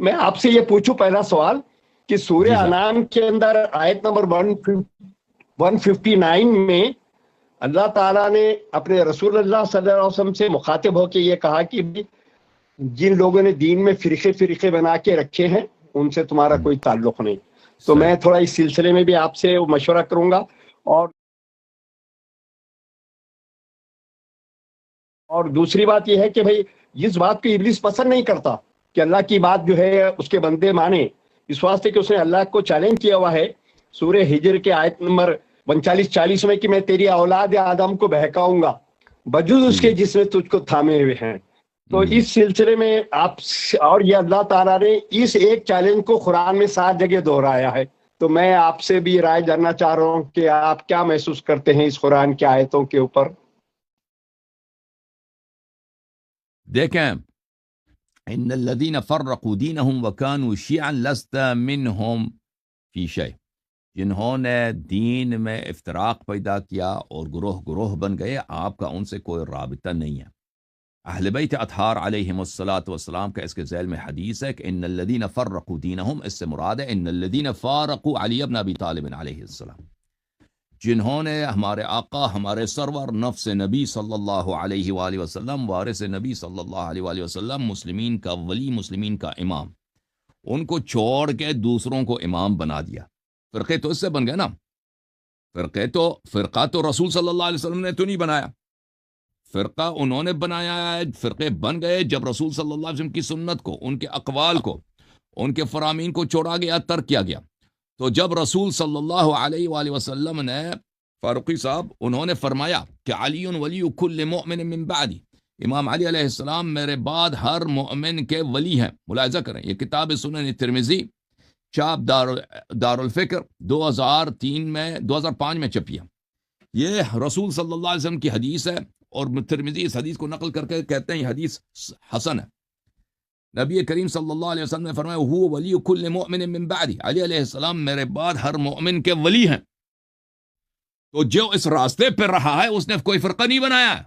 میں آپ سے یہ پوچھوں پہلا سوال کہ سورہ جی صاحب، انعام کے اندر آیت نمبر 159 میں اللہ تعالیٰ نے اپنے رسول اللہ صلی اللہ علیہ وسلم سے مخاطب ہو کے یہ کہا کہ جن لوگوں نے دین میں فرقے بنا کے رکھے ہیں ان سے تمہارا کوئی تعلق نہیں. تو میں صحیح. تھوڑا اس سلسلے میں بھی آپ سے مشورہ کروں گا. اور دوسری بات یہ ہے کہ بھئی اس بات کو ابلیس پسند نہیں کرتا کہ اللہ کی بات جو ہے اس کے بندے مانے، اس واسطے کہ اس نے اللہ کو چیلنج کیا ہوا ہے سورہ ہجر کے آیت نمبر 39-40 میں کہ میں تیری اولاد آدم کو بہکاؤں گا بجز اس کے جس نے تجھ کو تھامے ہوئے ہیں. تو اس سلسلے میں آپ اور یہ اللہ تعالیٰ نے اس ایک چیلنج کو قرآن میں 7 جگہ دہرایا ہے. تو میں آپ سے بھی رائے جاننا چاہ رہا ہوں کہ آپ کیا محسوس کرتے ہیں اس قرآن کی آیتوں کے اوپر؟ دیکھیں، ان الذین فرقوا دینہم وکانوا شیعا لست منہم فی شیء، جنہوں نے دین میں افتراق پیدا کیا اور گروہ گروہ بن گئے، آپ کا ان سے کوئی رابطہ نہیں ہے. اہل بیت اطہار علیہم الصلاۃ والسلام کا اس کے ذیل میں حدیث ہے کہ ان الذین فرقوا دینہم، اس سے مراد ہے ان الذین فارقوا علی ابن ابی طالب علیہ السلام، جنہوں نے ہمارے آقا، ہمارے سرور، نفس نبی صلی اللہ علیہ وآلہ وسلم، وارث نبی صلی اللہ علیہ وآلہ وسلم، مسلمین کا ولی، مسلمین کا امام، ان کو چھوڑ کے دوسروں کو امام بنا دیا. فرقے تو اس سے بن گئے نا. فرقہ تو رسول صلی اللہ علیہ وسلم نے تو نہیں بنایا، فرقہ انہوں نے بنایا ہے. فرقے بن گئے جب رسول صلی اللہ علیہ وسلم کی سنت کو، ان کے اقوال کو، ان کے فرامین کو چھوڑا گیا، ترک کیا گیا. تو جب رسول صلی اللہ علیہ وآلہ وسلم نے، فاروقی صاحب، انہوں نے فرمایا کہ علی ولی کل مؤمن من بعدی، امام علی علیہ السلام میرے بعد ہر مؤمن کے ولی ہیں. ملاحظہ کریں، یہ کتاب سنن ترمذی، چاپ دار الفکر، 2005 میں چھپی ہے. یہ رسول صلی اللہ علیہ وسلم کی حدیث ہے، اور ترمذی اس حدیث کو نقل کر کے کہتے ہیں یہ حدیث حسن ہے. نبی کریم صلی اللہ علیہ وسلم نے فرمایا هو ولی کل مؤمن من بعدی، علی علیہ السلام میرے بعد ہر مؤمن کے ولی ہیں. تو جو اس راستے پہ رہا ہے اس نے کوئی فرقہ نہیں بنایا ہے.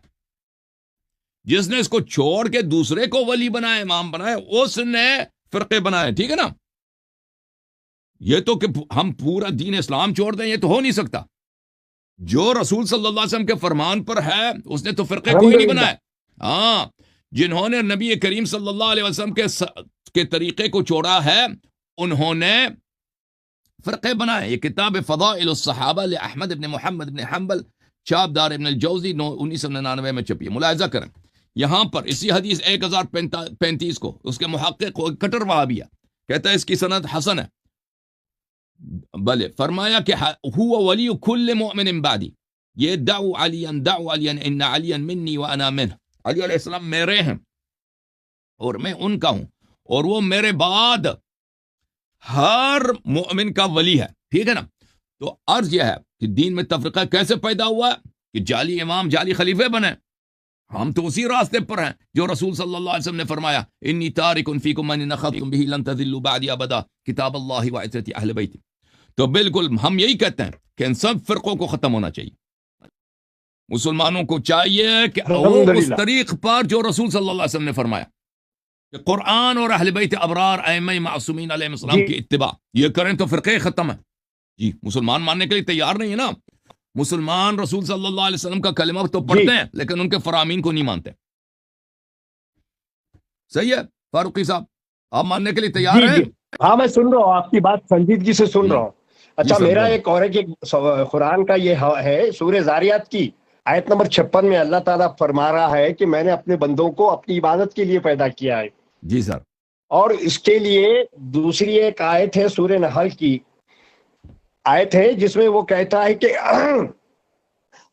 جس نے اس کو چھوڑ کے دوسرے کو ولی بنایا، امام بنایا، اس نے فرقے بنائے. ٹھیک ہے نا. یہ تو کہ ہم پورا دین اسلام چھوڑ دیں، یہ تو ہو نہیں سکتا. جو رسول صلی اللہ علیہ وسلم کے فرمان پر ہے اس نے تو فرقے کوئی نہیں بنائے. ہاں، جنہوں نے نبی کریم صلی اللہ علیہ وسلم کے طریقے کو چھوڑا ہے انہوں نے فرقے بنائے. یہ کتاب فضائل الصحابہ لأحمد بن محمد بن حنبل، چاپ دار ابن الجوزی، 1999 میں چھپی ہے. ملاحظہ کریں، یہاں پر اسی حدیث 1035 کو اس کے محقق کٹر وہابی کہتا ہے اس کی سند حسن ہے. بلے فرمایا کہ ہوا ولی کل مؤمن بعدی، یہ دعو علیا ان علیا منی وانا منہ، علی علیہ السلام میرے ہیں اور میں ان کا ہوں، اور وہ میرے بعد ہر مؤمن کا ولی ہے. ٹھیک ہے نا. تو عرض یہ ہے کہ دین میں تفرقہ کیسے پیدا ہوا کہ جعلی امام، جعلی خلیفے بنے. ہم تو اسی راستے پر ہیں جو رسول صلی اللہ علیہ وسلم نے فرمایا انی تارک فیکم من نخذتم به لن تضلوا بعدی ابدا، کتاب اللہ وعزت اہل بیتی. تو بالکل ہم یہی کہتے ہیں کہ ان سب فرقوں کو ختم ہونا چاہیے. مسلمانوں کو چاہیے کہ وہ اس طریق پر جو رسول صلی اللہ علیہ وسلم نے فرمایا کہ قرآن اور اہل بیت ابرار ائمہ معصومین علیہ السلام کی اتباع یہ کریں تو فرقے ختم ہیں. جی، مسلمان ماننے کے لیے تیار نہیں ہے نا. مسلمان رسول صلی اللہ علیہ وسلم کا کلمہ تو پڑھتے ہیں لیکن ان کے فرامین کو نہیں مانتے. صحیح ہے فاروقی صاحب، آپ ماننے کے لیے تیار ہیں؟ ہاں میں سن رہا ہوں، آپ کی بات سنجیدگی سے سن رہا ہوں. اچھا، میرا ایک اور قرآن کا یہ ہے، سورہ زاریات کی آیت نمبر 56 میں اللہ تعالیٰ فرما رہا ہے کہ میں نے اپنے بندوں کو اپنی عبادت کے لیے پیدا کیا ہے. جی سر. اور اس کے لیے دوسری ایک آیت ہے، سورہ نحل کی آیت ہے، جس میں وہ کہتا ہے کہ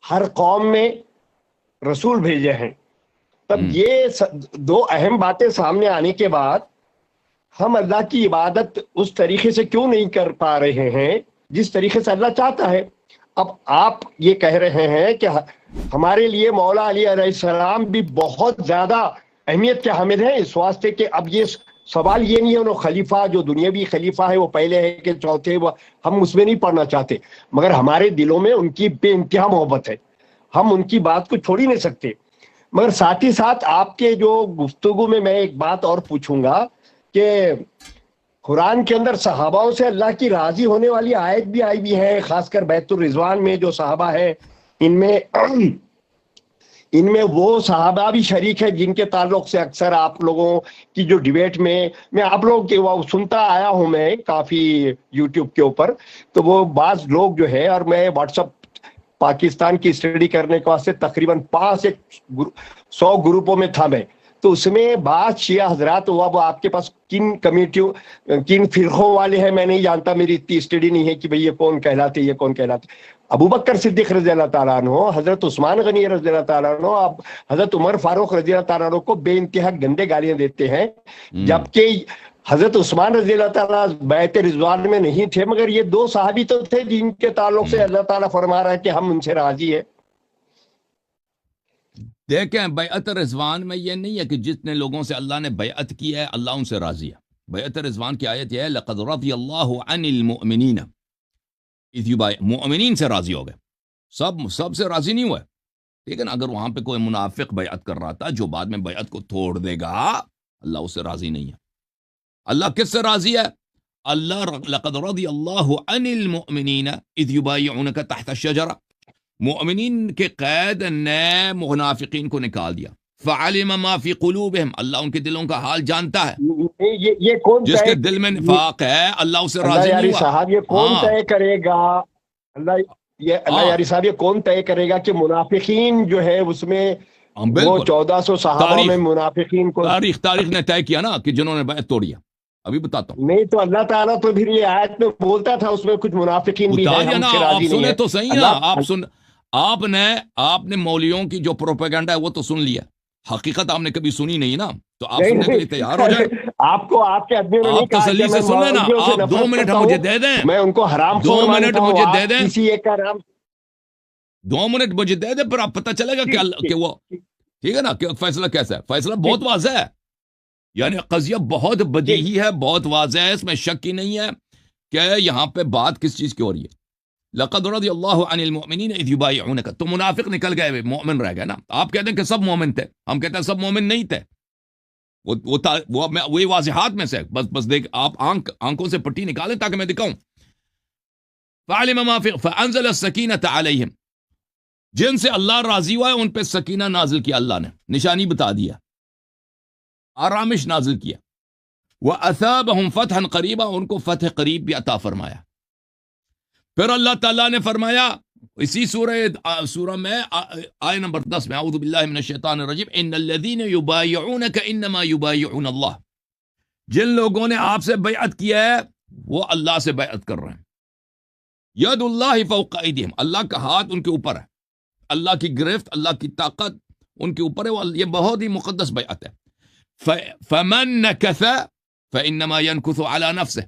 ہر قوم میں رسول بھیجے ہیں. تب یہ دو اہم باتیں سامنے آنے کے بعد ہم اللہ کی عبادت اس طریقے سے کیوں نہیں کر پا رہے ہیں جس طریقے سے اللہ چاہتا ہے؟ اب آپ یہ کہہ رہے ہیں کہ ہمارے لیے مولا علی علیہ السلام بھی بہت زیادہ اہمیت کے حامل ہیں، اس واسطے کہ اب یہ سوال یہ نہیں ہے انہوں خلیفہ جو دنیاوی خلیفہ ہے وہ پہلے ہے کہ چوتھے، وہ ہم اس میں نہیں پڑھنا چاہتے، مگر ہمارے دلوں میں ان کی بے انتہا محبت ہے، ہم ان کی بات کو چھوڑ ہی نہیں سکتے. مگر ساتھ ہی ساتھ آپ کے جو گفتگو میں ایک بات اور پوچھوں گا کہ قرآن کے اندر صحاباؤں سے اللہ کی راضی ہونے والی آیت بھی آئی بھی ہے، خاص کر بیت الرضوان میں جو صحابہ ہیں ان میں وہ صحابہ بھی شریک ہے جن کے تعلق سے اکثر آپ لوگوں کی جو ڈیبیٹ میں آپ لوگ کے وہ سنتا آیا ہوں میں کافی یوٹیوب کے اوپر، تو وہ بعض لوگ جو ہے، اور میں واٹس ایپ پاکستان کی اسٹڈی کرنے کے واسطے تقریباً 100 گروپوں میں تھا میں، تو اس میں بعض شیعہ حضرات وہ اب آپ کے پاس کن کمیٹیوں کن فرقوں والے ہیں میں نہیں جانتا، میری اتنی اسٹڈی نہیں ہے کہ بھئی یہ کون کہلاتے یہ کون کہلاتے، ابو بکر صدیق رضی اللہ تعالیٰ عنہ، حضرت عثمان غنی رضی اللہ تعالیٰ عنہ، اب حضرت عمر فاروق رضی اللہ تعالیٰ عنہ کو بے انتہا گندے گالیاں دیتے ہیں، جبکہ حضرت عثمان رضی اللہ تعالیٰ بیعت رضوان میں نہیں تھے، مگر یہ دو صحابی تو تھے جن کے تعلق سے اللہ تعالیٰ فرما رہا ہے کہ ہم ان سے راضی ہے۔ دیکھیں بیعت رضوان میں یہ نہیں ہے کہ جتنے لوگوں سے اللہ نے بیعت کی ہے اللہ ان سے راضی ہے۔ بیعت رضوان کی آیت یہ ہے لقد رضی اللہ عن المؤمنین اذ مؤمنین سے راضی ہو گئے، سب سے راضی نہیں ہوئے، ٹھیک ہے نا۔ اگر وہاں پہ کوئی منافق بیعت کر رہا تھا جو بعد میں بیعت کو توڑ دے گا اللہ اس سے راضی نہیں ہے۔ اللہ کس سے راضی ہے؟ اللہ لقد رضی اللہ عن المؤمنین اذ یبایعونک تحت الشجرہ، مؤمنین کے قید نے منافقین کو نکال دیا، فعلم ما فی قلوبہم، اللہ ان کے دلوں کا حال جانتا ہے، یہ کون جس کے دل میں نفاق ہے اللہ اسے راضی نہیں ہوا۔ صاحب یہ کون طے کرے گا؟ اللہ یاری صاحب یہ کون طے کرے گا کہ منافقین جو ہے اس میں وہ 1400 صحابہ میں منافقین کو تاریخ نے طے کیا نا کہ جنہوں نے بیعت توڑی ہے، ابھی بتاتا ہوں۔ نہیں تو اللہ تعالیٰ تو پھر یہ آیت میں بولتا تھا اس میں کچھ منافقین بھی ہیں، ہم سے راضی نہیں ہیں۔ تو صحیح نا، آپ نے مولویوں کی جو پروپیگنڈا ہے وہ تو سن لیا، حقیقت آپ نے کبھی سنی نہیں نا، تو آپ سننے کے لیے تیار ہو جائیں۔ آپ کو آپ کے آدمی نے نہیں کہا تسلی سے سن لینا، آپ 2 منٹ مجھے دے دیں، میں ان کو حرام 2 منٹ مجھے دے دیں، کسی ایک کا نام 2 منٹ مجھے دے دیں، پھر آپ پتہ چلے گا کہ وہ ٹھیک ہے نا کہ فیصلہ کیسا ہے۔ فیصلہ بہت واضح ہے، یعنی قضیہ بہت بدیہی ہے، بہت واضح ہے، اس میں شک ہی نہیں ہے کہ یہاں پہ بات کس چیز کی ہو رہی ہے۔ لقد رضی اللہ عن المؤمنین اذ یبایعونک، تو منافق نکل گئے، مومن رہ گئے نا۔ آپ کہتے ہیں کہ سب مومن تھے، ہم کہتے ہیں سب مومن نہیں تھے، وہی واضحات میں سے بس دیکھ، آپ آنکھوں سے پٹی نکالیں تاکہ میں دکھاؤں۔ فعلم ما فی فانزل السکینۃ علیہم، جن سے اللہ راضی ہوا ہے ان پہ سکینہ نازل کیا، اللہ نے نشانی بتا دیا، آرامش نازل کیا۔ وَأَثَابَهُمْ فَتْحًا قَرِيبًا، ان کو فتح قریب بھی عطا فرمایا۔ پھر اللہ تعالیٰ نے فرمایا اسی سورہ میں آیہ نمبر 10 میں، اعوذ باللہ من الشیطان الرجیم، ان الذین یبایعونک انما یبایعون اللہ، جن لوگوں نے آپ سے بیعت کیا ہے وہ اللہ سے بیعت کر رہے ہیں۔ ید اللہ فوق ایدیہم، اللہ کا ہاتھ ان کے اوپر ہے، اللہ کی گرفت، اللہ کی طاقت ان کے اوپر ہے، یہ بہت ہی مقدس بیعت ہے۔ فمن نکث فانما ينکث علی نفسه،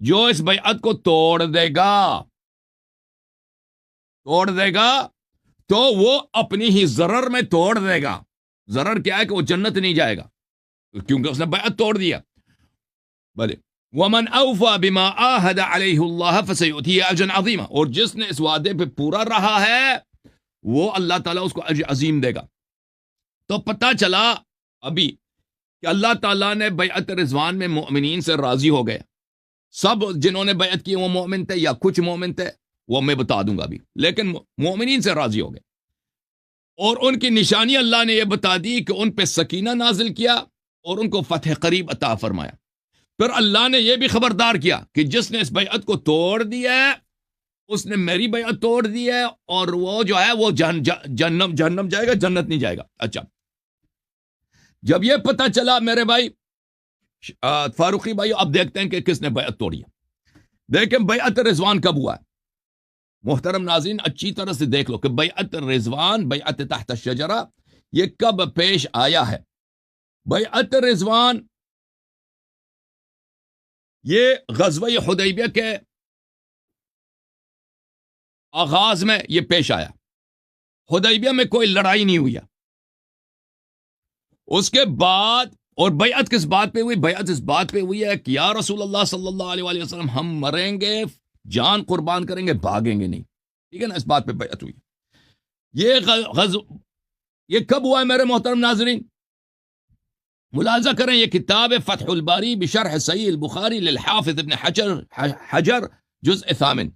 جو اس بیعت کو توڑ دے گا تو وہ اپنی ہی ضرر میں توڑ دے گا۔ ضرر کیا ہے کہ وہ جنت نہیں جائے گا کیونکہ اس نے بیعت توڑ دیا۔ بلے ومن اوفى بما عاهد عليه الله فسيؤتيه اجرا عظيما، اور جس نے اس وعدے پہ پورا رہا ہے وہ اللہ تعالیٰ اس کو اجر عظیم دے گا۔ تو پتہ چلا ابھی کہ اللہ تعالیٰ نے بیعت رضوان میں مومنین سے راضی ہو گئے، سب جنہوں نے بیعت کی وہ مومن تھے یا کچھ مومن تھے وہ میں بتا دوں گا ابھی، لیکن مومنین سے راضی ہو گئے، اور ان کی نشانی اللہ نے یہ بتا دی کہ ان پہ سکینہ نازل کیا اور ان کو فتح قریب عطا فرمایا۔ پھر اللہ نے یہ بھی خبردار کیا کہ جس نے اس بیعت کو توڑ دیا ہے اس نے میری بیعت توڑ دی ہے، اور وہ جو ہے وہ جہنم جائے گا، جنت نہیں جائے گا۔ اچھا، جب یہ پتہ چلا میرے بھائی فاروقی بھائی، اب دیکھتے ہیں کہ کس نے بیعت توڑی ہے۔ دیکھیں بیعت رضوان کب ہوا ہے، محترم ناظرین اچھی طرح سے دیکھ لو کہ بیعت رضوان، بیعت تحت الشجرہ، یہ کب پیش آیا ہے۔ بیعت رضوان یہ غزوہ حدیبیہ کے آغاز میں یہ پیش آیا، حدیبیہ میں کوئی لڑائی نہیں ہوئی ہے۔ اس کے بعد، اور بیعت کس بات پہ ہوئی؟ بیعت اس بات پہ ہوئی ہے کہ یا رسول اللہ صلی اللہ علیہ وسلم ہم مریں گے، جان قربان کریں گے، بھاگیں گے نہیں، ٹھیک ہے نا، اس بات پہ بیعت ہوئی۔ یہ کب ہوا ہے میرے محترم ناظرین؟ ملاحظہ کریں یہ کتاب فتح الباری بشرح صحیح البخاری للحافظ ابن حجر جزء ثامن،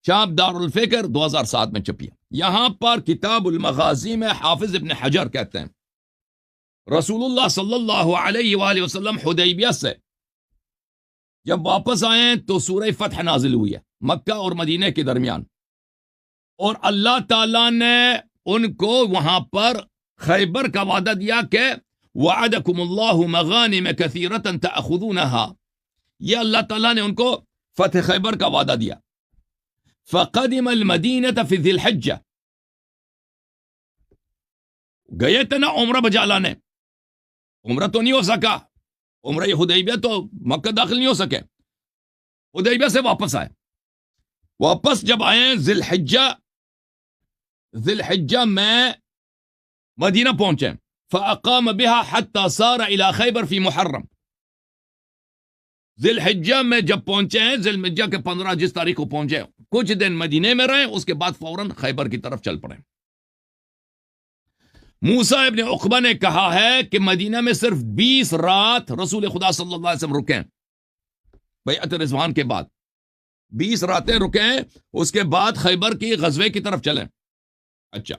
شام دار الفکر 2007 میں چھپی ہے۔ یہاں پر کتاب المغازی میں حافظ ابن حجر کہتے ہیں رسول اللہ صلی اللہ علیہ وآلہ وسلم حدیبیہ سے جب واپس آئے تو سورہ فتح نازل ہوئی ہے مکہ اور مدینہ کے درمیان، اور اللہ تعالیٰ نے ان کو وہاں پر خیبر کا وعدہ دیا کہ وعدکم اللہ مغانم کثیرۃ تأخذونها، یہ اللہ تعالیٰ نے ان کو فتح خیبر کا وعدہ دیا۔ فقدم المدینہ فی ذی الحجہ، گئے تھے نا عمرہ بجا لانے، عمرہ تو نہیں ہو سکا، عمرہ حدیبیہ تو مکہ داخل نہیں ہو سکے، حدیبیہ سے واپس آئے، واپس جب آئے ذی الحجہ میں مدینہ پہنچے، فاقام بها حتى صار الى خیبر فی محرم، ذی الحجہ میں جب پہنچے ہیں، ذی الحجہ کے 15 جس تاریخ کو پہنچے، کچھ دن مدینے میں رہے، اس کے بعد فوراً خیبر کی طرف چل پڑے۔ موسیٰ ابن عقبہ نے کہا ہے کہ مدینہ میں صرف 20 رات رسول خدا صلی اللہ علیہ وسلم رکیں بیعت رضوان کے بعد، 20 راتیں رکیں، اس کے بعد خیبر کی غزوے کی طرف چلیں۔ اچھا،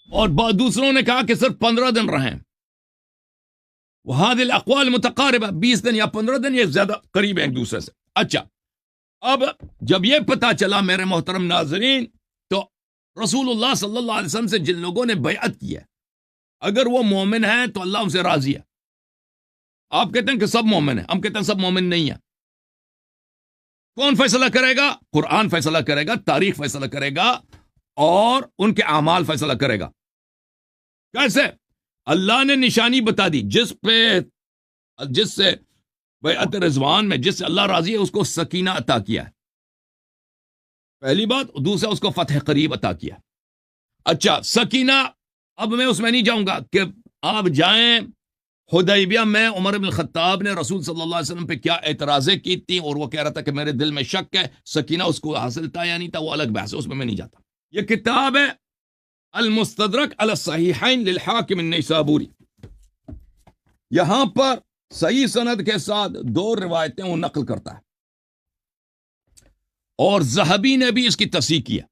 اور دوسروں نے کہا کہ صرف 15 دن رہیں۔ وہذه الاقوال متقاربہ، 20 دن یا 15 دن، یہ زیادہ قریب ہیں ایک دوسرے سے۔ اچھا، اب جب یہ پتا چلا میرے محترم ناظرین، تو رسول اللہ صلی اللہ علیہ وسلم سے جن لوگوں نے بیعت کی ہے، اگر وہ مومن ہیں تو اللہ ان سے راضی ہے۔ آپ کہتے ہیں کہ سب مومن ہیں، ہم کہتے ہیں سب مومن نہیں ہیں۔ کون فیصلہ کرے گا؟ قرآن فیصلہ کرے گا، تاریخ فیصلہ کرے گا، اور ان کے اعمال فیصلہ کرے گا۔ کیسے؟ اللہ نے نشانی بتا دی، جس سے بیعت رضوان میں جس سے اللہ راضی ہے اس کو سکینہ عطا کیا ہے، پہلی بات۔ دوسرا، اس کو فتح قریب عطا کیا۔ اچھا، سکینہ، اب میں اس میں نہیں جاؤں گا کہ آپ جائیں حدیبیہ میں عمر بن الخطاب نے رسول صلی اللہ علیہ وسلم پہ کیا اعتراضیں کی تھی، اور وہ کہہ رہا تھا کہ میرے دل میں شک ہے، سکینہ اس کو حاصل تھا یا نہیں تھا، وہ الگ بحث ہے، اس میں نہیں جاتا۔ یہ کتاب ہے المستدرک علی الصحیحین للحاکم النیسابوری، یہاں پر صحیح سند کے ساتھ 2 روایتیں وہ نقل کرتا ہے، اور ذہبی نے بھی اس کی تصحیح کیا۔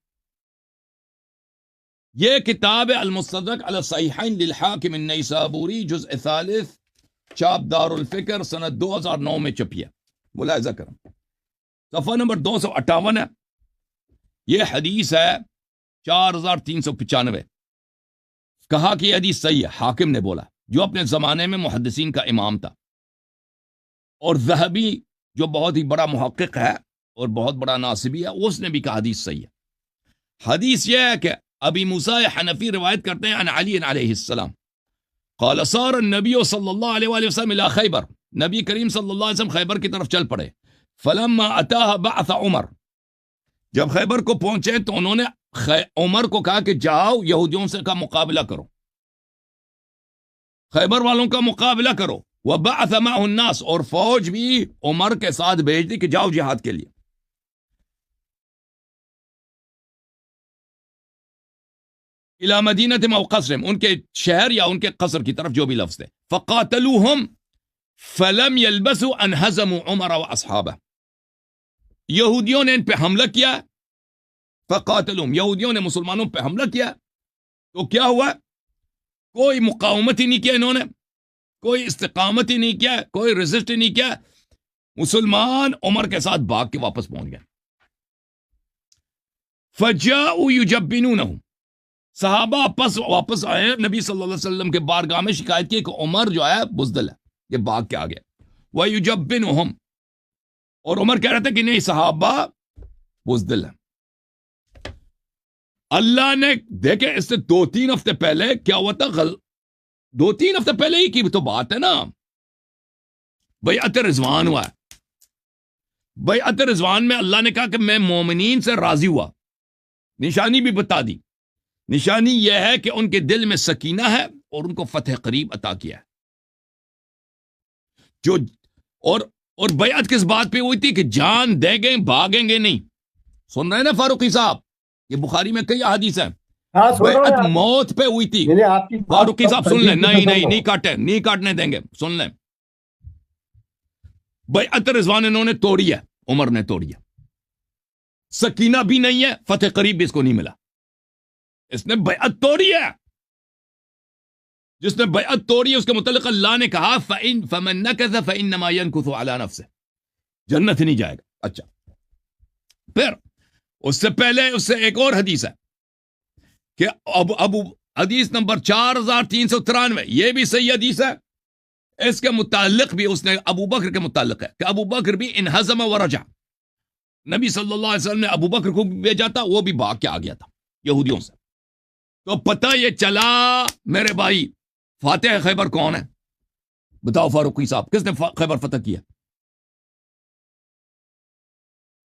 یہ کتاب ہے المستدرک علی الصحیحین للحاکم النیسابوری، جزء ثالث، چاپ دار الفکر، سنہ 2009 میں چھپی ہے، ملاحظہ کریں، صفحہ نمبر 258 ہے۔ یہ حدیث ہے 4395۔ کہا کہ یہ حدیث صحیح ہے، حاکم نے بولا، جو اپنے زمانے میں محدثین کا امام تھا، اور ذہبی جو بہت ہی بڑا محقق ہے اور بہت بڑا ناصبی ہے، اس نے بھی کہا حدیث صحیح ہے۔ حدیث یہ ہے کہ ابی موسیٰ حنفی روایت کرتے ہیں عن علی علیہ السلام قال صار النبی صلی اللہ علیہ وآلہ وسلم الى خیبر، نبی کریم صلی اللہ علیہ وسلم خیبر کی طرف چل پڑے۔ فلما اتاها بعث عمر، جب خیبر کو پہنچے تو انہوں نے عمر کو کہا کہ جاؤ یہودیوں سے کا مقابلہ کرو، خیبر والوں کا مقابلہ کرو۔ وبعث معه الناس، اور فوج بھی عمر کے ساتھ بھیج دی کہ جاؤ جہاد کے لیے۔ الى مدینہ او قصرہم، ان کے شہر یا ان کے قصر کی طرف، جو بھی لفظ ہے۔ فقاتلوہم فلم يلبثوا ان هزموا عمر واصحابہ، یہودیوں نے ان پہ حملہ کیا، فقاتلوہم، یہودیوں نے مسلمانوں پہ حملہ کیا، تو کیا ہوا؟ کوئی مقاومت ہی نہیں کیا انہوں نے، کوئی استقامت ہی نہیں کیا، کوئی ریزسٹ ہی نہیں کیا، مسلمان عمر کے ساتھ بھاگ کے واپس پہنچ گئے۔ فجاءوا یجبنونہم، صحابہ واپس آئے، نبی صلی اللہ علیہ وسلم کے بارگاہ میں شکایت کی کہ عمر جو ہے بزدل ہے، یہ بھاگ کے آ گیا۔ وَيُجَبِّنُهُمْ، اور عمر کہہ رہا تھا کہ نہیں، صحابہ بزدل ہیں۔ اللہ نے دیکھے اس سے 2-3 ہفتے پہلے کیا ہوا تھا، 2-3 ہفتے پہلے ہی کی تو بات ہے نا، بیعت رضوان ہوا ہے۔ بیعت رضوان میں اللہ نے کہا کہ میں مومنین سے راضی ہوا، نشانی بھی بتا دی، نشانی یہ ہے کہ ان کے دل میں سکینہ ہے اور ان کو فتح قریب عطا کیا ہے۔ جو اور بیعت کس بات پہ ہوئی تھی کہ جان دے گے، بھاگیں گے نہیں۔ سن رہے ہیں نا فاروقی صاحب، یہ بخاری میں کئی احادیث ہیں، ہاں سن رہا بیعت ہوں موت پہ ہوئی تھی. میں نے آپ کی بات فاروقی صاحب سن لیں, تنقید سے نہیں کاٹے, نہیں کاٹنے دیں گے, سن لیں. بیعت رضوان انہوں نے توڑی ہے, عمر نے توڑی ہے. سکینہ بھی نہیں ہے, فتح قریب بھی اس کو نہیں ملا. اس نے بیعت توڑی ہے. جس نے بیعت توڑی ہے اس کے متعلق اللہ نے کہا فَمَن نَكَثَ فَإِنَّمَا يَنكُثُ عَلَى نَفْسِهِ, جنت نہیں جائے گا. اچھا, پھر اس سے پہلے اس سے ایک اور حدیث ہے کہ ابو حدیث نمبر 4393, یہ بھی صحیح حدیث ہے. اس کے متعلق بھی اس نے ابو بکر کے متعلق ہے کہ ابو بکر بھی انہزم ورجع, نبی صلی اللہ علیہ وسلم نے ابو بکر کو بھیجا تھا, وہ بھی بھاگ کے آ گیا تھا یہودیوں سے. تو پتہ یہ چلا میرے بھائی, فاتح خیبر کون ہے بتاؤ فاروقی صاحب, کس نے خیبر فتح کیا؟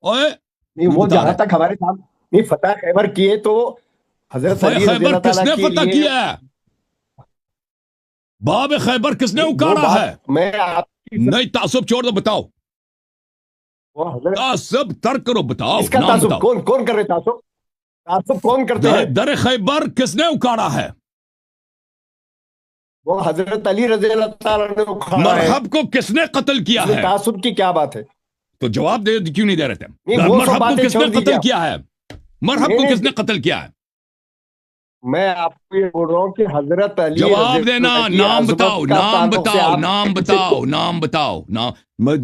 اوئے نہیں, وہ جہاں تک ہمارے ساتھ نہیں فتح خیبر کیے تو حضرت علی رضی خیبر اللہ کس نے تعالیٰ کے فتح لیے کیا ہے؟ باب خیبر کس نے وہ اکاڑا بات ہے؟ میں آپ کی نہیں, تعصب چھوڑ دو, بتاؤ. وہ حضرت تعصب ترک کرو, بتاؤ اس کا نام تعصب بتاؤ. کون کر رہے تعصب؟ تعصب کون کرتے ہیں؟ در خیبر کس نے اکاڑا ہے؟ وہ حضرت علی رضی اللہ تعالیٰ نے اکھاڑا ہے. مرحب کو کس نے قتل کیا اس میں ہے؟ تعصب کی کیا بات ہے؟ تو جواب دے, کیوں نہیں دے رہے تھے؟ نہیں, وہ سب مرحب کو باتیں کس نے چھوڑ دیجیے قتل آپ. کیا ہے؟ مرحب کو نہیں, کس نے قتل کیا ہے؟ میں آپ کو یہ بول رہا ہوں کہ حضرت علی جواب رضی دینا, اللہ کی نام عظمت بتاؤ, کا نام تعلق سے بتاؤ, آپ نام کسی بتاؤ, کو- نام بتاؤ,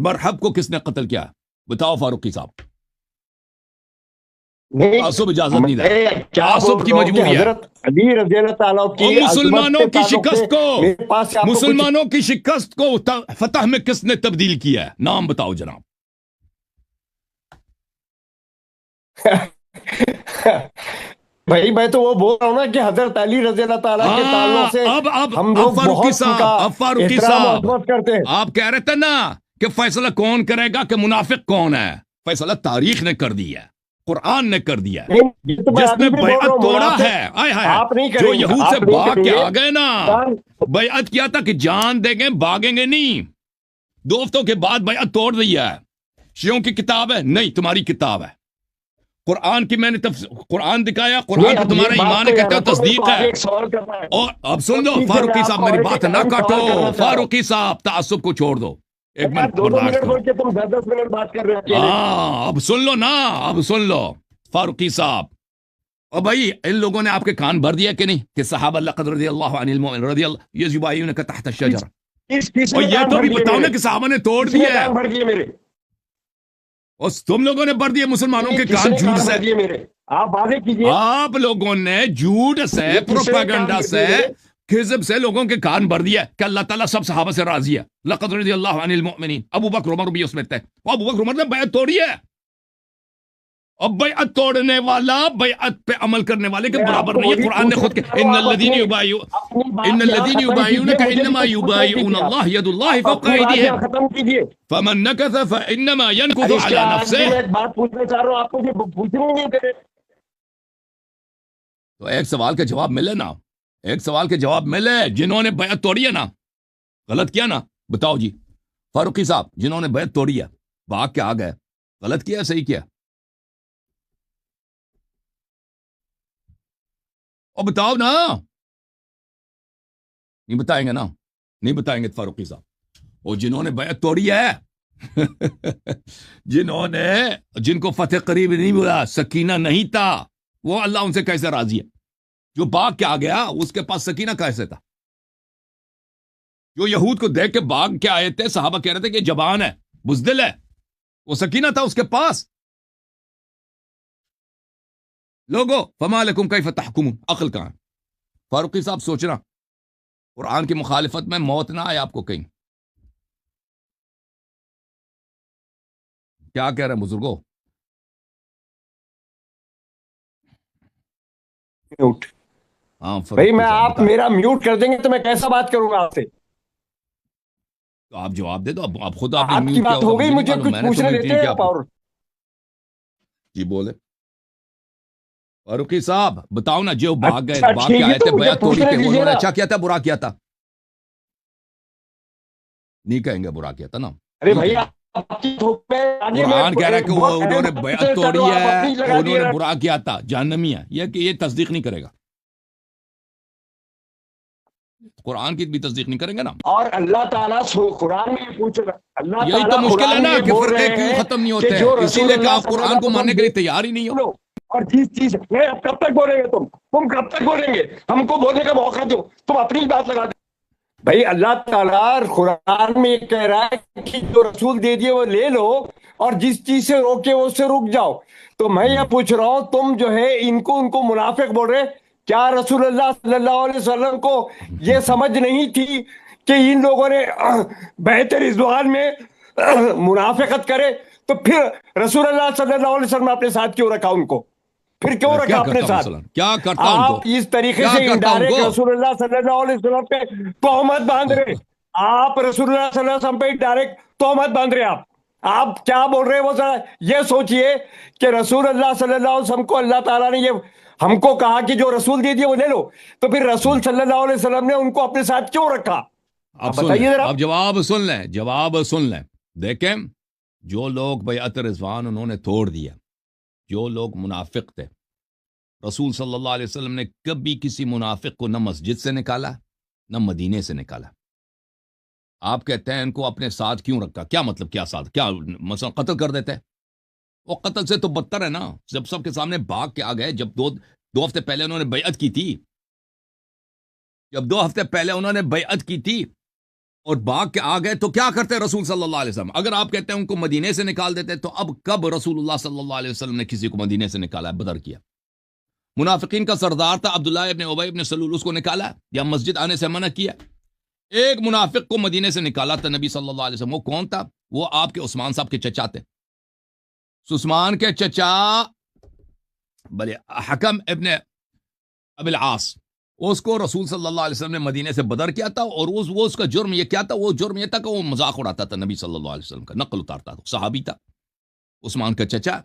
مرحب کو کس نے قتل کیا ہے؟ بتاؤ فاروقی صاحب. نہیں, تعصب اجازت نہیں میں دیتا. کیا تعصب بول کی رہا ہوں کہ مجبوری ہے. حضرت علی رضی اللہ تعالیٰ کی اور عظمت مسلمانوں کے کی تعلق سے شکست کو, میرے پاس سے آپ کو کچھ مسلمانوں کی شکست کو فتح میں کس نے تبدیل کیا ہے؟ نام بتاؤ جناب. بھائی میں تو وہ بول رہا ہوں نا کہ حضرت علی رضی اللہ تعالیٰ کے تعلق سے اب ہم لوگ فاروقی بہت ان کا صاحب, اب فاروقی احترام و صاحب, عظمت کرتے ہیں. آپ کہہ رہے تھے نا کہ فیصلہ کون کرے گا کہ منافق کون ہے. فیصلہ تاریخ نے کر دی ہے, قرآن نے کر دیا ہے. نہیں, یہ تو میں جس ابھی نے بھی بول رہا بیعت ہوں, توڑا منافق ہے, آئے ہائے, آپ نہیں جو کریں گے, یہود سے آپ نہیں بھاگ کریں کے گے. آ گئے نا, بیعت کیا تھا کہ جان دیں گے, بھاگیں گے نہیں. 2 ہفتوں کے بعد بیعت توڑ دی ہے. شیعوں کی کتاب ہے, نہیں تمہاری کتاب ہے. قرآن کی میں نے قرآن دکھایا, قرآن پہ تمہارا ایمان ہے, کہتے ہو تصدیق ہے. اور اب سن لو فاروقی صاحب, میری بات نہ کاٹو. فاروقی صاحب تعصب کو چھوڑ دو, 1 منٹ 2 برداشت منٹ کرو. بول کے تم 10 منٹ بات کر رہے ہو اکیلے. ہاں اب سن لو نا, اب سن لو فاروقی صاحب. اور بھائی ان لوگوں نے آپ کے کان بھر دیا کہ نہیں کہ صحابہ لقد رضی اللہ عن المؤمن رضی اللہ یذبایونک تحت الشجر. کس اور نے یہ کان تو بھر بھی دیے بتاؤ نا میرے؟ کہ صحابہ نے توڑ کس نے دیا ہے. کان بھر دیے میرے؟ اور تم لوگوں نے بھر دیے مسلمانوں کے کس کان نے جھوٹ کان سے. بھر دیے میرے؟ آپ واضح کیجیے. آپ لوگوں نے جھوٹ سے, یہ کس نے پروپیگنڈا کان بھر سے, دیے میرے؟ کذب سے لوگوں کے کان بھر دیا کہ اللہ تعالیٰ سب صحابہ سے راضی ہے. لقد رضی اللہ عن المؤمنین, ابو بکر عمر بھی اس میں تھے. ابو بکر عمر نے بیعت توڑی ہے. اب بیعت توڑنے والا بیعت پہ عمل کرنے والے کے برابر نہیں ہے. قرآن نے خود کہ ان الذین یبایعونک انما یبایعون اللہ ید اللہ فوق ایدیہم ختم کیجیے. فمن نکث فانما ينکث ارے علی کیا نفسہ. میں ایک بات پوچھنا چاہ رہا ہوں, آپ مجھے پوچھنے نہیں دے رہے. تو ایک سوال کا جواب ملے نا, ایک سوال کے جواب ملے. جنہوں نے بیعت توڑی ہے نا, غلط کیا نا, بتاؤ جی فاروقی صاحب, جنہوں نے بیعت توڑی ہے بھاگ کے آ گئے, غلط کیا صحیح کیا؟ اور بتاؤ نا. نہیں بتائیں گے نا, نہیں بتائیں گے فاروقی صاحب. اور جنہوں نے بیعت توڑی ہے جنہوں نے, جن کو فتح قریب نہیں ملا, سکینہ نہیں تھا, وہ اللہ ان سے کیسے راضی ہے؟ جو بھاگ کے آ گیا اس کے پاس سکینہ کیسے تھا؟ جو یہود کو دیکھ کے بھاگ کے آئے تھے, صحابہ کہہ رہے تھے کہ جبان ہے, بزدل ہے, وہ سکینہ تھا اس کے پاس. لوگو فما لکم کیف تحکمون, عقل کہاں؟ فاروقی صاحب سوچنا, قرآن کی مخالفت میں موت نہ آئے آپ کو کہیں. کیا کہہ رہے ہیں بزرگوں؟ میوٹ ہاں بھائی, میں آپ میرا میوٹ کر دیں گے تو میں کیسا بات کروں گا آپ سے؟ تو آپ جواب دے دو. آپ خود آپ کی بات ہو گئی, مجھے کچھ پوچھنے دیتے ہیں آپ. اور جی بولے فاروقی صاحب, بتاؤ نا, جو بھاگ گئے, اچھا, بھاگ ٹھیک کے ہے, آئے تو تھے مجھے بیعت توڑی پوچھنے کے, دیجیے انہوں نے نا. اچھا کیا تھا برا کیا تھا؟ نہیں کہیں گے برا کیا تھا نا. ارے بھائی آپ کی دھوپ میں قرآن کہہ رہا ہے کہ وہ انہوں نے بیعت توڑی ہے, ہے انہوں نے برا کیا تھا, جہنمی ہے. یہ کہ یہ تصدیق نہیں کرے گا. قرآن کی بھی تصدیق نہیں کریں گے نا. اور اللہ تعالیٰ قرآن میں یہ پوچھ رہا، اللہ یہی تو تعالیٰ مشکل ہے قرآن نا میں کہ بول فرقے رہے کیوں ہیں ختم نہیں کہ ہوتے جو ہیں، اسی رسول لیے کہ اللہ آپ صلی اللہ قرآن کو علیہ ماننے کے لیے تیار ہی نہیں ہو. وسلم اور جس چیز نہیں، اب کب تک بولیں گے تم کب تک بولیں گے؟ ہم کو بولنے کا موقع دو، تم اپنی بات لگا دو. بھائی اللہ تعالیٰ قرآن میں یہ کہہ رہا ہے کہ جو رسول دے دیے وہ لے لو، اور جس چیز سے روکے وہ اس سے رک جاؤ. تو میں یہ پوچھ رہا ہوں، تم جو ہے ان کو منافق بول رہے، کیا رسول اللہ صلی اللہ علیہ وسلم کو یہ سمجھ نہیں تھی کہ ان لوگوں نے بیعت رضوان میں منافقت کرے؟ تو پھر رسول اللہ صلی اللہ علیہ وسلم نے اپنے ساتھ کیوں رکھا ان کو؟ پھر کیوں رکھا کیا اپنے کرتا ساتھ؟ مثلا کیا کرتا ان کو، آپ اس طریقے کیا سے کرتا ان انڈائریکٹ کو. رسول اللہ صلی اللہ علیہ وسلم پہ تہمت باندھ رہے. آپ رسول اللہ صلی اللہ علیہ وسلم پہ ڈائریکٹ تہمت باندھ رہے. آپ کیا بول رہے ہیں وہ ذرا یہ سوچئے کہ رسول اللہ صلی اللہ علیہ وسلم کو اللہ تعالیٰ نے یہ ہم کو کہا کہ جو رسول دے دیے وہ لے لو، تو پھر رسول صلی اللہ علیہ وسلم نے ان کو اپنے ساتھ کیوں رکھا؟ آپ بتائیے ذرا. آپ جواب سن لیں. دیکھیں، جو لوگ بیعت رضوان انہوں نے توڑ دیا، جو لوگ منافق تھے، رسول صلی اللہ علیہ وسلم نے کبھی کسی منافق کو نہ مسجد سے نکالا نہ مدینے سے نکالا. آپ کہتے ہیں ان کو اپنے ساتھ کیوں رکھا؟ کیا مطلب؟ کیا ساتھ؟ کیا مثلا قتل کر دیتے؟ وہ قتل سے تو بدتر ہے نا. جب سب کے سامنے بھاگ کے آ گئے، جب دو ہفتے پہلے انہوں نے بیعت کی تھی، اور بھاگ کے آ گئے، تو کیا کرتے رسول صلی اللہ علیہ وسلم؟ اگر آپ کہتے ہیں ان کو مدینے سے نکال دیتے، تو اب کب رسول اللہ صلی اللہ علیہ وسلم نے کسی کو مدینے سے نکالا ہے؟ بدر کیا. منافقین کا سردار تھا عبداللہ ابن ابی ابن سلول، اس کو نکالا یا مسجد آنے سے منع کیا؟ ایک منافق کو مدینے سے نکالا تھا نبی صلی اللہ علیہ وسلم. وہ کون تھا؟ وہ آپ کے عثمان صاحب کے چچا تھے. عثمان کے چچا بلے حکم ابن ابی العاص، اس کو رسول صلی اللہ علیہ وسلم نے مدینے سے بدر کیا تھا. اور وہ اس کا جرم یہ کیا تھا؟ وہ جرم یہ تھا کہ وہ مذاق اڑاتا تھا نبی صلی اللہ علیہ وسلم کا، نقل اتارتا تھا. صحابی تھا عثمان کا چچا،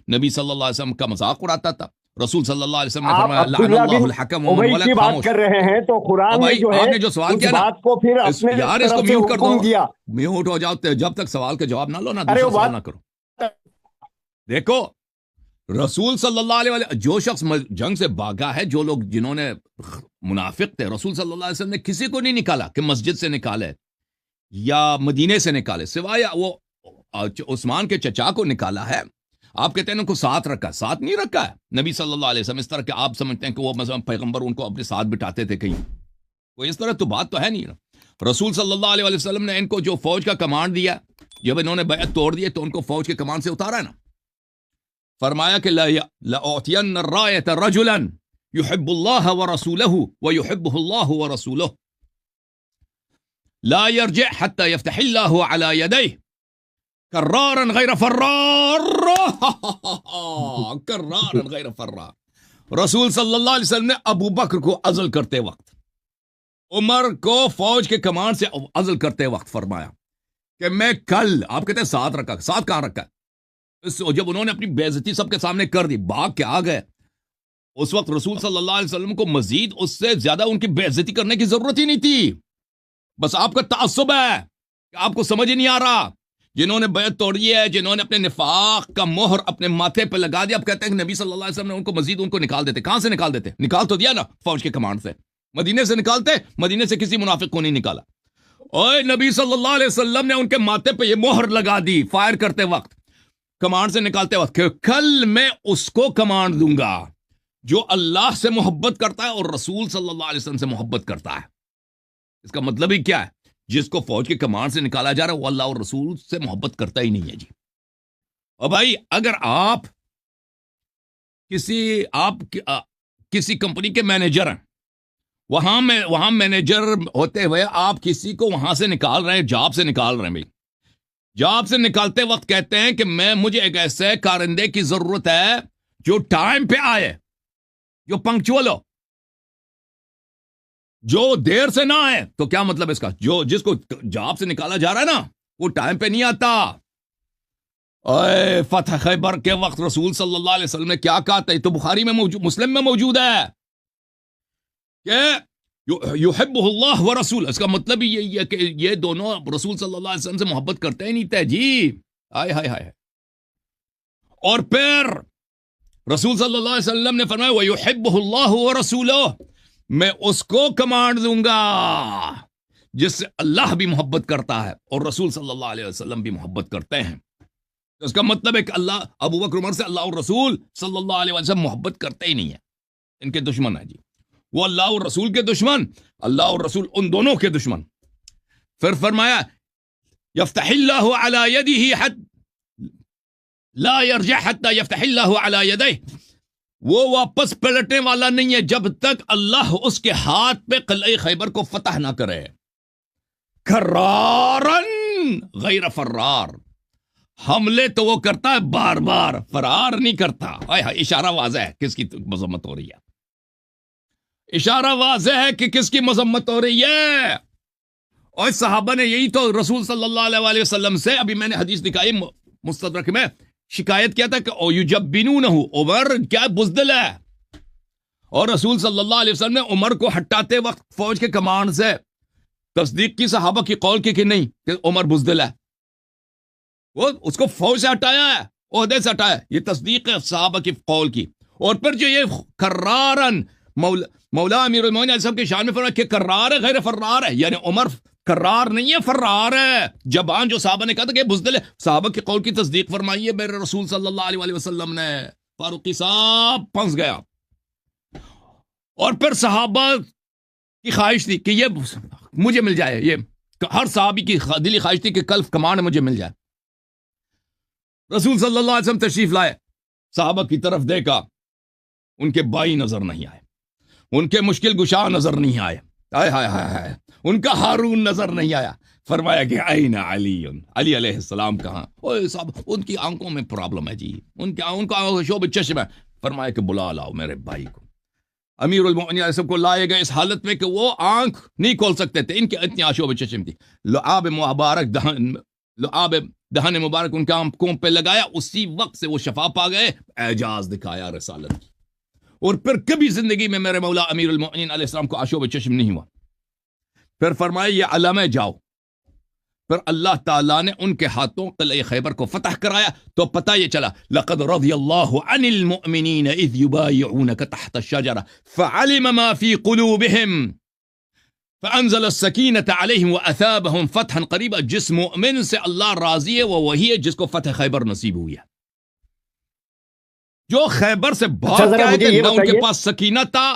نبی صلی اللہ علیہ وسلم کا مذاق اڑاتا تھا. رسول صلی اللہ علیہ وسلم نے فرمایا لعن اللہ الحکم ومن ابی ولد. کی بات خاموش. کر رہے ہیں تو قرآن میں جو ہے آپ نے جو سوال اس کیا نا، بات کو پھر اپنے یار اس کو طرف سے میوٹ کر دو، حکم دیا. میوٹ ہو جاؤ جب تک سوال کا جواب نہ لو نا، ارے دوسرا وہ سوال بات نہ کرو. دیکھو، رسول صلی اللہ علیہ وسلم، جو شخص جنگ سے بھاگا ہے، جو لوگ جنہوں نے منافق تھے، رسول صلی اللہ علیہ وسلم نے کسی کو نہیں نکالا کہ مسجد سے نکالے یا مدینے سے نکالے، سوائے وہ عثمان کے چچا کو نکالا ہے. آپ کہتے ہیں ان کو ساتھ رکھا، ساتھ نہیں رکھا ہے نبی صلی اللہ علیہ وسلم. اس طرح کہ آپ سمجھتے ہیں کہ وہ مثلا پیغمبر ان کو اپنے ساتھ بٹھاتے تھے کہیں، وہ اس طرح تو بات تو ہے نہیں نا. رسول صلی اللہ علیہ وسلم نے ان کو جو فوج کا کمانڈ دیا، جب انہوں نے بیعت توڑ دی تو ان کو فوج کے کمانڈ سے اتارا ہے نا. فرمایا کہ لأعطین الرایۃ رجلا یحب اللہ ورسولہ ویحبہ اللہ ورسولہ لا یرجع حتی یفتح اللہ علی یدیہ کرارا غیر فرار. کرارا غیر فرار. رسول صلی اللہ علیہ وسلم نے ابو بکر کو عزل کرتے وقت، عمر کو فوج کے کمانڈ سے عزل کرتے وقت فرمایا کہ میں کل، آپ کہتے ہیں ساتھ رکھا، ساتھ کہاں رکھا؟ جب انہوں نے اپنی بے عزتی سب کے سامنے کر دی، بھاگ کے آ گئے، اس وقت رسول صلی اللہ علیہ وسلم کو مزید اس سے زیادہ ان کی بے عزتی کرنے کی ضرورت ہی نہیں تھی. بس آپ کا تعصب ہے کہ آپ کو سمجھ ہی نہیں آ رہا. جنہوں نے بیعت توڑی ہے، جنہوں نے اپنے نفاق کا مہر اپنے ماتھے پہ لگا دیا، اب کہتے ہیں کہ نبی صلی اللہ علیہ وسلم نے ان کو مزید ان کو نکال دیتے. کہاں سے نکال دیتے؟ نکال تو دیا نا فوج کے کمانڈ سے. مدینے سے نکالتے؟ مدینے سے کسی منافق کو نہیں نکالا. اوے نبی صلی اللہ علیہ وسلم نے ان کے ماتھے پہ یہ مہر لگا دی فائر کرتے وقت، کمانڈ سے نکالتے وقت، کہ کل میں اس کو کمانڈ دوں گا جو اللہ سے محبت کرتا ہے اور رسول صلی اللہ علیہ وسلم سے محبت کرتا ہے. اس کا مطلب ہی کیا ہے؟ جس کو فوج کے کمانڈ سے نکالا جا رہا ہے وہ اللہ اور رسول سے محبت کرتا ہی نہیں ہے جی. اور بھائی اگر آپ کسی کمپنی کے مینیجر ہیں، وہاں مینیجر ہوتے ہوئے آپ کسی کو وہاں سے نکال رہے ہیں، جاب سے نکال رہے ہیں، بھائی جاب سے نکالتے وقت کہتے ہیں کہ مجھے ایک ایسے کارندے کی ضرورت ہے جو ٹائم پہ آئے، جو پنکچول ہو، جو دیر سے نہ آئے. تو کیا مطلب اس کا؟ جس کو جاب سے نکالا جا رہا ہے نا وہ ٹائم پہ نہیں آتا. اے فتح خیبر کے وقت رسول صلی اللہ علیہ وسلم نے کیا کہا تھا؟ تو بخاری میں مسلم میں موجود ہے کہ یحبہ اللہ ورسول. اس کا مطلب ہی یہی ہے کہ یہ دونوں رسول صلی اللہ علیہ وسلم سے محبت کرتے ہی نہیں تھے جی. ہائے ہائے ہائے. اور پھر رسول صلی اللہ علیہ وسلم نے فرمایا وَيُحِبُّهُ اللَّهُ وَرَسُولُهُ، میں اس کو کمانڈ دوں گا جس سے اللہ بھی محبت کرتا ہے اور رسول صلی اللہ علیہ وسلم بھی محبت کرتے ہیں. اس کا مطلب ہے کہ اللہ ابو بکر عمر سے اللہ اور رسول صلی اللہ علیہ وسلم محبت کرتے ہی نہیں ہے, ان کے دشمن ہیں جی. وہ اللہ اور رسول کے دشمن, اللہ اور رسول ان دونوں کے دشمن. پھر فرمایا یفتح اللہ علی یدہ حد لا یرجع حتی یفتح اللہ علی یدہ, وہ واپس پلٹنے والا نہیں ہے جب تک اللہ اس کے ہاتھ پہ قلعہ خیبر کو فتح نہ کرے. کرارن غیر فرار, حملے تو وہ کرتا ہے بار بار, فرار نہیں کرتا. اشارہ واضح ہے کس کی مذمت ہو رہی ہے, اشارہ واضح ہے کہ کس کی مذمت ہو رہی ہے. اور صحابہ نے یہی تو رسول صلی اللہ علیہ وسلم سے, ابھی میں نے حدیث دکھائی مستدرک میں, شکایت کیا تھا کہ او یجبنونہ, عمر کیا بزدل ہے. اور رسول صلی اللہ علیہ وسلم نے عمر کو ہٹاتے وقت فوج کے کمانڈ سے تصدیق کی صحابہ کی قول کی کہ نہیں کہ عمر بزدل ہے. وہ اس کو فوج سے ہٹایا ہے, عہدے سے ہٹایا, یہ تصدیق ہے صحابہ کی قول کی. اور پھر جو یہ کرارن مولا امیر المومنین علیہ السلام کی شان میں فرمایا کہ کرار ہے غیر فرار ہے, یعنی عمر کرار نہیں ہے فرار ہے. زبان جو صحابہ نے کہا تھا کہ بزدل ہے, صحابہ کی قول کی تصدیق فرمائی ہے میرے رسول صلی اللہ علیہ وسلم نے. فاروقی صاحب پھنس گیا. اور پھر صحابہ کی خواہش تھی کہ یہ مجھے مل جائے, یہ ہر صحابی کی دلی خواہش تھی کہ کل کمانڈ مجھے مل جائے. رسول صلی اللہ علیہ وسلم تشریف لائے, صحابہ کی طرف دیکھا, ان کے بائی نظر نہیں آئے, ان کے مشکل گشا نظر نہیں آئے, ہائے ہائے ہائے ہائے, ان کا ہارون نظر نہیں آیا. فرمایا کہ این علی, علی علیہ السلام کہاں؟ اوے صاحب ان کی آنکھوں میں پرابلم ہے جی, ان کا شوب چشم ہے. فرمایا کہ بلا لاؤ میرے بھائی کو. امیر المومنین علیہ السلام کو لائے گئے اس حالت میں کہ وہ آنکھ نہیں کھول سکتے تھے, ان کی اتنی آشوب چشم تھی. لعاب مبارک لعاب دہن مبارک ان کے آنکھوں پہ لگایا, اسی وقت سے وہ شفا پا گئے, اعجاز دکھایا رسالت کی. اور پھر کبھی زندگی میں میرے مولا امیر المومنین علیہ السلام کو آشوب چشم نہیں ہوا. پھر فرمایا یہ علم ہے, جاؤ. پھر اللہ تعالیٰ نے ان کے ہاتھوں قلعہ خیبر کو فتح کرایا. تو پتہ یہ چلا لقد رضی اللہ عن المؤمنین اذ یبایعونک تحت الشجرہ فعلم ما فی قلوبہم فانزل السکینة علیہم واثابہم فتحا قریبا. جس مؤمن سے اللہ راضی ہے وہ وہی ہے جس کو فتح خیبر نصیب ہوئی ہے. جو خیبر سے بھاگ کے آئے تھے, نہ ان کے پاس سکینہ تھا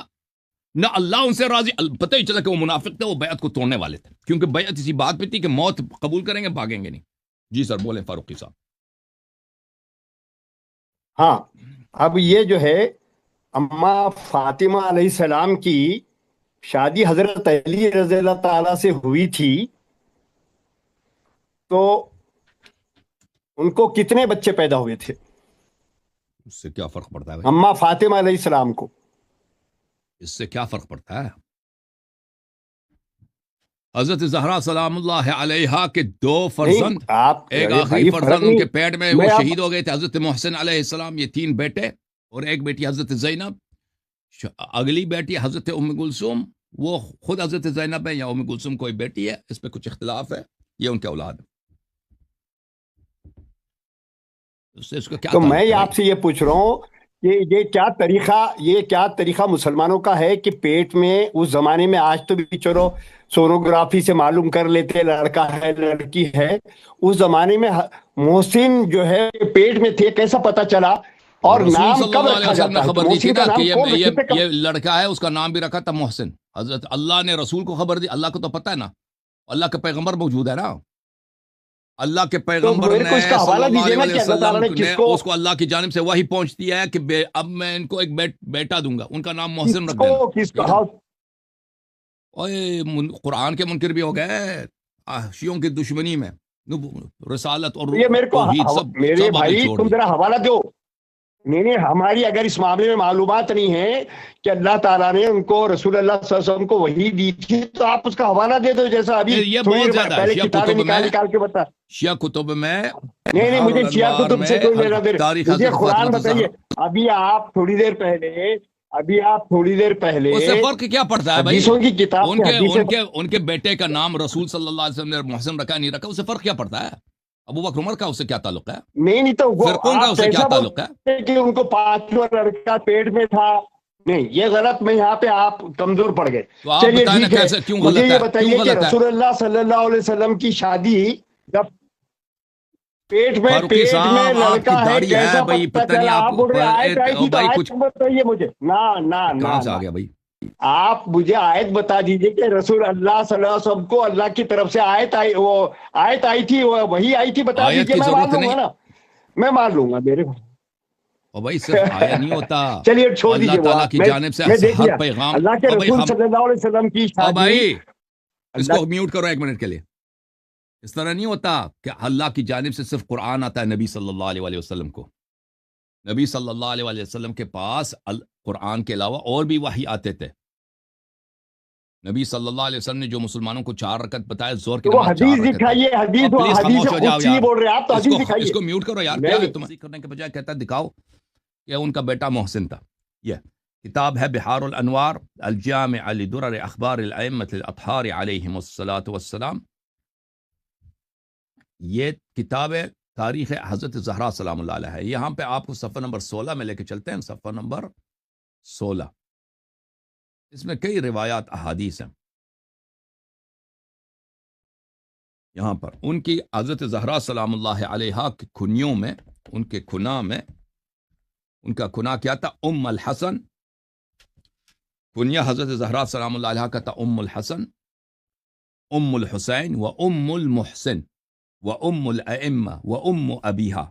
نہ اللہ ان سے راضی. پتہ ہی چلا کہ وہ منافق تھے, وہ بیعت کو توڑنے والے تھے, کیونکہ بیعت اسی بات پہ تھی کہ موت قبول کریں گے, بھاگیں گے نہیں. جی سر بولیں فاروقی صاحب. ہاں, اب یہ جو ہے اما فاطمہ علیہ السلام کی شادی حضرت علی رضی اللہ تعالیٰ سے ہوئی تھی, تو ان کو کتنے بچے پیدا ہوئے تھے؟ اس سے کیا فرق پڑتا ہے اما فاطمہ علیہ السلام کو, اس سے کیا فرق پڑتا ہے؟ حضرت زہرا سلام اللہ علیہا کے دو فرزند, ایک آخری فرزند ان کے پیٹ میں وہ شہید ہو گئے تھے, حضرت محسن علیہ السلام. یہ 3 بیٹے اور ایک بیٹی حضرت زینب. اگلی بیٹی حضرت ام کلثوم, وہ خود حضرت زینب ہے یا ام کلثوم کوئی بیٹی ہے, اس پہ کچھ اختلاف ہے. یہ ان کے اولاد ہے. تو میں آپ سے یہ پوچھ رہا ہوں کہ یہ کیا طریقہ مسلمانوں کا ہے کہ پیٹ میں اس زمانے میں, آج تو بھی چلو سونوگرافی سے معلوم کر لیتے لڑکا ہے لڑکی ہے, اس زمانے میں محسن جو ہے پیٹ میں تھے, کیسا پتا چلا؟ اور نام کب رکھا جاتا ہے؟ محسن کا نام یہ لڑکا ہے, اس کا نام بھی رکھا تھا محسن. حضرت اللہ نے رسول کو خبر دی, اللہ کو تو پتہ ہے نا, اللہ کا پیغمبر موجود ہے نا, اللہ کے پیغمبر نے صلی اللہ علیہ وسلم نے اس کو اللہ کی جانب سے وحی پہنچتی ہے کہ اب میں ان کو ایک بیٹا دوں گا, ان کا نام محسن رکھ دینا. قرآن کے منکر بھی ہو گئے شیعوں کی دشمنی میں, رسالت اور توحید سب. میرے بھائی تم ذرا حوالہ دو. نہیں, ہماری اگر اس معاملے میں معلومات نہیں ہے کہ اللہ تعالیٰ نے ان کو رسول اللہ صلی اللہ علیہ وسلم کو وحی دی تھی, تو آپ اس کا حوالہ دے دو, جیسا ابھی یہ بہت زیادہ نکال کے بتا. شیعہ کتب میں نہیں, مجھے شیعہ کتب سے کوئی لینا دے, مجھے قرآن بتائیے. ابھی آپ تھوڑی دیر پہلے اس سے فرق کیا پڑتا ہے بھائی؟ حدیثوں کی کتاب ان کے بیٹے کا نام رسول صلی اللہ علیہ وسلم نے محسن رکھا نہیں رکھا, اس سے فرق کیا پڑتا ہے؟ ابو بکر عمر کا اس سے کیا تعلق ہے؟ نہیں تو فرقوں کا اس سے کیا تعلق ہے کہ ان کو 5واں لڑکا پیٹ میں تھا, نہیں یہ غلط، میں یہاں پہ آپ کمزور پڑ گئے. تو آپ چلیے بتائیں نا ٹھیک ہے، کیسے کیوں مجھے غلط یہ ہے، بتائیے کیوں کہ غلط ہے؟ رسول اللہ صلی اللہ علیہ وسلم کی شادی جب پیٹ فاروقی میں صاحب آپ کی لڑکا ہے داڑھی ہے کیسا بھائی، پتہ پتہ نہیں چلا؟ آپ بول رہے آیت آئی تھی تو بھائی آیت کچھ بتائیے مجھے. کہاں سے آ نہ گیا بھائی؟ آپ مجھے آیت بتا دیجئے کہ رسول اللہ صلی اللہ علیہ وسلم کو اللہ کی طرف سے آیت آئی تھی، وہی آئی تھی، بتا آیت دیجئے، کی میں مان ضرورت لوں نہیں، گا نا، میں مان لوں گا میرے. اور بھائی صرف آیت نہیں ہوتا، چلیے چھوڑ اللہ دیجئے وہ تعالیٰ آپ. کی جانب سے میں دیکھ ہر لیا پیغام. اللہ کے اور بھائی رسول صلی اللہ علیہ وسلم کی اور شادی. بھائی اس اللہ کو میوٹ کرو ایک منٹ کے لیے. اس طرح نہیں ہوتا کہ اللہ کی جانب سے صرف قرآن آتا ہے نبی صلی اللہ علیہ وسلم کو. نبی صلی اللہ علیہ وسلم کے پاس قرآن کے علاوہ اور بھی وحی آتے تھے. نبی صلی اللہ علیہ وسلم نے جو مسلمانوں کو 4 رکعت بتایا، زور کی تو وہ نماز 4 حدیث رکعت ہے. دکھائیے، اور حدیث پلیز حدیث خاموش ہو جاؤ قدسی یار، بول رہے ہیں آپ، تو حدیث اس دکھائیے. کو میوٹ کرو یار. کیا ہے تمہاری کرنے کے بجائے کہتا ہے دکھاؤ کہ ان کا بیٹا محسن تھا. یہ کتاب ہے بحار الانوار الجامع لدرر اخبار الائمۃ الاطہار علیہم الصلاۃ والسلام. یہ کتاب ہے تاریخ حضرت زہرا سلام اللہ علیہ ہے. یہاں پہ آپ کو صفحہ نمبر 16 میں لے کے چلتے ہیں. صفحہ نمبر 16، اس میں کئی روایات احادیث ہیں. یہاں پر ان کی حضرت زہرا سلام اللہ علیہ کے کنیوں میں، ان کے کنا میں، ان کا کنا کیا تھا؟ ام الحسن. کنیا حضرت زہرا سلام اللہ علیہ کا تھا ام الحسن، ام الحسین و ام المحسن و ام الائمہ و ام ابیہا.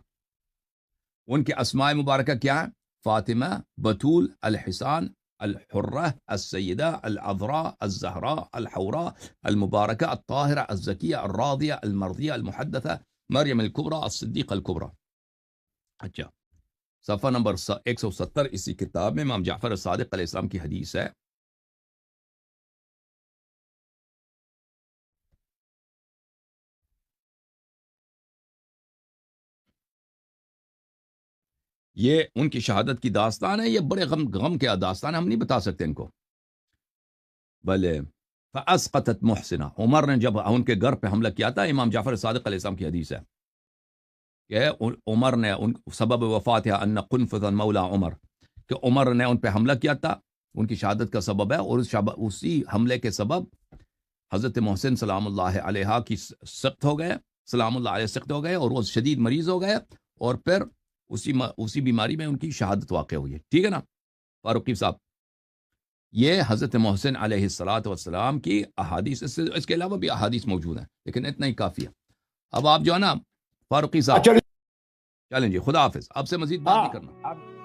ان کے اسماء مبارکہ کیا ہیں؟ فاطمہ، بتول، الحسان، الحرہ، السیدہ، العذراء، الزہراء، الحوراء، المبارکہ، الطاہرہ، الزکیہ، الراضیہ، المرضیہ، المحدثہ، مریم الکبریٰ، الصدیقہ الکبریٰ. اچھا، صفحہ نمبر 170 اسی کتاب میں امام جعفر الصادق علیہ السلام کی حدیث ہے. یہ ان کی شہادت کی داستان ہے. یہ بڑے غم کے داستان ہے، ہم نہیں بتا سکتے ان کو. بلے فاسقطت محسنہ، عمر نے جب ان کے گھر پہ حملہ کیا تھا، امام جعفر صادق علیہ السلام کی حدیث ہے کہ عمر نے سبب وفات ہے ان قنفذ مولا عمر، کہ عمر نے ان پہ حملہ کیا تھا، ان کی شہادت کا سبب ہے. اور اسی حملے کے سبب حضرت محسن سلام اللہ علیہ کی سخت ہو گئے، سلام اللہ علیہ سخت ہو گئے، اور وہ شدید مریض ہو گئے، اور پھر اسی بیماری میں ان کی شہادت واقع ہوئی ہے. ٹھیک ہے نا فاروقی صاحب؟ یہ حضرت محسن علیہ الصلاۃ والسلام کی احادیث، اس کے علاوہ بھی احادیث موجود ہیں، لیکن اتنا ہی کافی ہے. اب آپ جو ہے نا فاروقی صاحب، چلیں جی، خدا حافظ. آپ سے مزید بات نہیں کرنا.